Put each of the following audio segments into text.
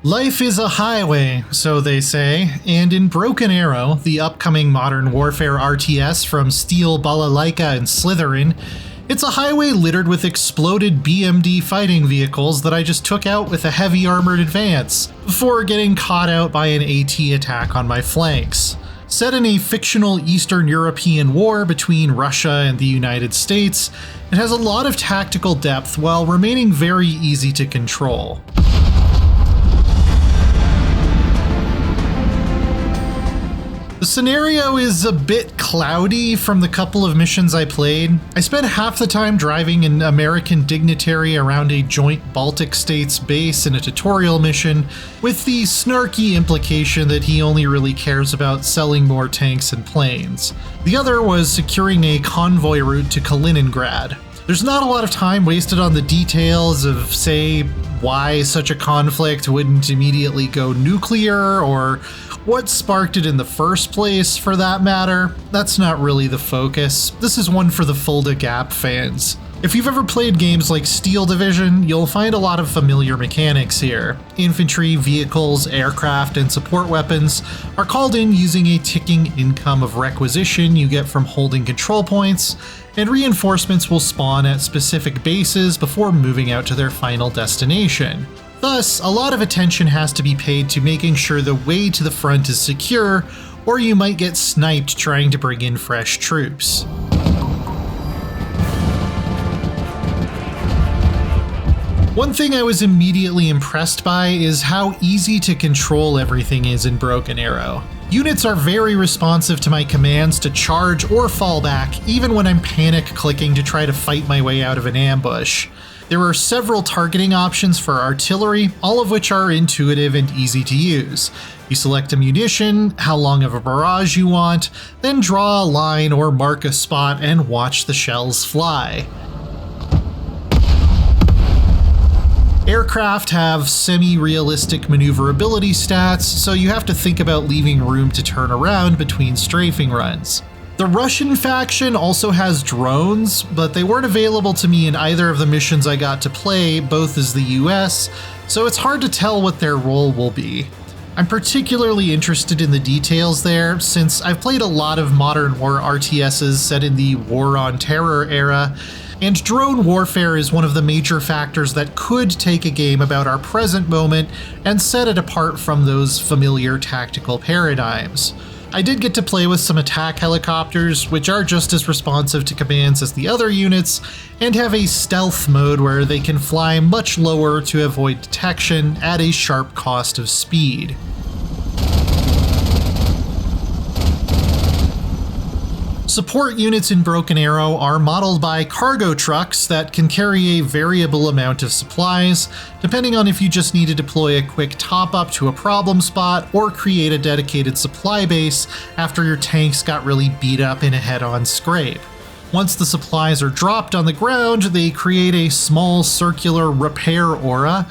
Life is a highway, so they say, and in Broken Arrow, the upcoming Modern Warfare RTS from Steel, Balalaika, and Slytherin, it's a highway littered with exploded BMD fighting vehicles that I just took out with a heavy armored advance, before getting caught out by an AT attack on my flanks. Set in a fictional Eastern European war between Russia and the United States, it has a lot of tactical depth while remaining very easy to control. The scenario is a bit cloudy from the couple of missions I played. I spent half the time driving an American dignitary around a joint Baltic states base in a tutorial mission, with the snarky implication that he only really cares about selling more tanks and planes. The other was securing a convoy route to Kaliningrad. There's not a lot of time wasted on the details of, say, why such a conflict wouldn't immediately go nuclear, or what sparked it in the first place, for that matter. That's not really the focus. This is one for the Fulda Gap fans. If you've ever played games like Steel Division, you'll find a lot of familiar mechanics here. Infantry, vehicles, aircraft, and support weapons are called in using a ticking income of requisition you get from holding control points, and reinforcements will spawn at specific bases before moving out to their final destination. Thus, a lot of attention has to be paid to making sure the way to the front is secure, or you might get sniped trying to bring in fresh troops. One thing I was immediately impressed by is how easy to control everything is in Broken Arrow. Units are very responsive to my commands to charge or fall back, even when I'm panic clicking to try to fight my way out of an ambush. There are several targeting options for artillery, all of which are intuitive and easy to use. You select a munition, how long of a barrage you want, then draw a line or mark a spot and watch the shells fly. Aircraft have semi-realistic maneuverability stats, so you have to think about leaving room to turn around between strafing runs. The Russian faction also has drones, but they weren't available to me in either of the missions I got to play, both as the US, so it's hard to tell what their role will be. I'm particularly interested in the details there, since I've played a lot of modern war RTSs set in the War on Terror era, and drone warfare is one of the major factors that could take a game about our present moment and set it apart from those familiar tactical paradigms. I did get to play with some attack helicopters, which are just as responsive to commands as the other units, and have a stealth mode where they can fly much lower to avoid detection at a sharp cost of speed. Support units in Broken Arrow are modeled by cargo trucks that can carry a variable amount of supplies, depending on if you just need to deploy a quick top-up to a problem spot or create a dedicated supply base after your tanks got really beat up in a head-on scrape. Once the supplies are dropped on the ground, they create a small circular repair aura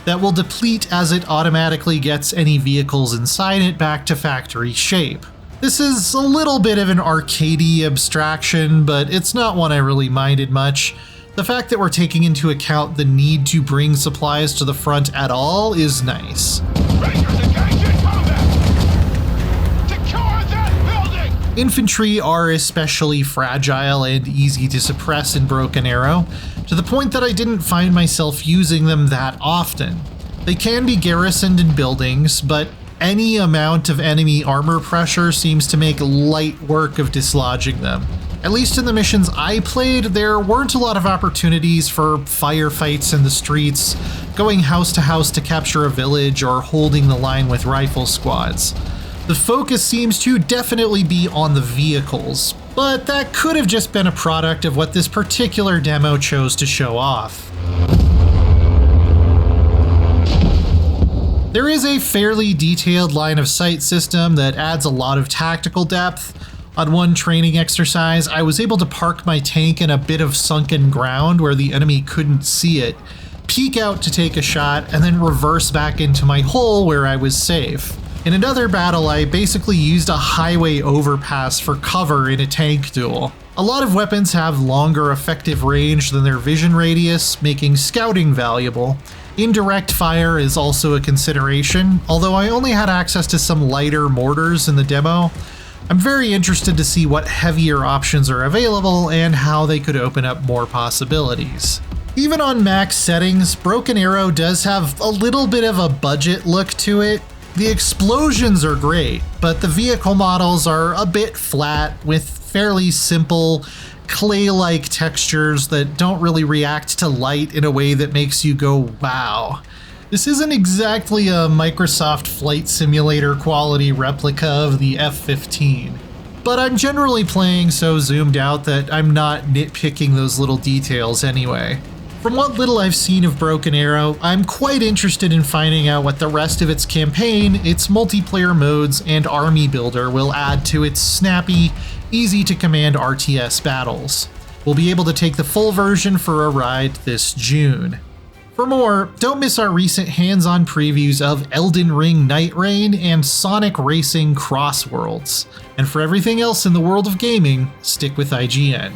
that will deplete as it automatically gets any vehicles inside it back to factory shape. This is a little bit of an arcadey abstraction, but it's not one I really minded much. The fact that we're taking into account the need to bring supplies to the front at all is nice. Infantry are especially fragile and easy to suppress in Broken Arrow, to the point that I didn't find myself using them that often. They can be garrisoned in buildings, but any amount of enemy armor pressure seems to make light work of dislodging them. At least in the missions I played, there weren't a lot of opportunities for firefights in the streets, going house to house to capture a village, or holding the line with rifle squads. The focus seems to definitely be on the vehicles, but that could have just been a product of what this particular demo chose to show off. There is a fairly detailed line of sight system that adds a lot of tactical depth. On one training exercise, I was able to park my tank in a bit of sunken ground where the enemy couldn't see it, peek out to take a shot, and then reverse back into my hole where I was safe. In another battle, I basically used a highway overpass for cover in a tank duel. A lot of weapons have longer effective range than their vision radius, making scouting valuable. Indirect fire is also a consideration, although I only had access to some lighter mortars in the demo. I'm very interested to see what heavier options are available and how they could open up more possibilities. Even on max settings, Broken Arrow does have a little bit of a budget look to it. The explosions are great, but the vehicle models are a bit flat with fairly simple clay-like textures that don't really react to light in a way that makes you go, wow. This isn't exactly a Microsoft Flight Simulator quality replica of the F-15. But I'm generally playing so zoomed out that I'm not nitpicking those little details anyway. From what little I've seen of Broken Arrow, I'm quite interested in finding out what the rest of its campaign, its multiplayer modes, and army builder will add to its snappy, easy-to-command RTS battles. We'll be able to take the full version for a ride this June. For more, don't miss our recent hands-on previews of Elden Ring Night Rain and Sonic Racing Cross Worlds. And for everything else in the world of gaming, stick with IGN.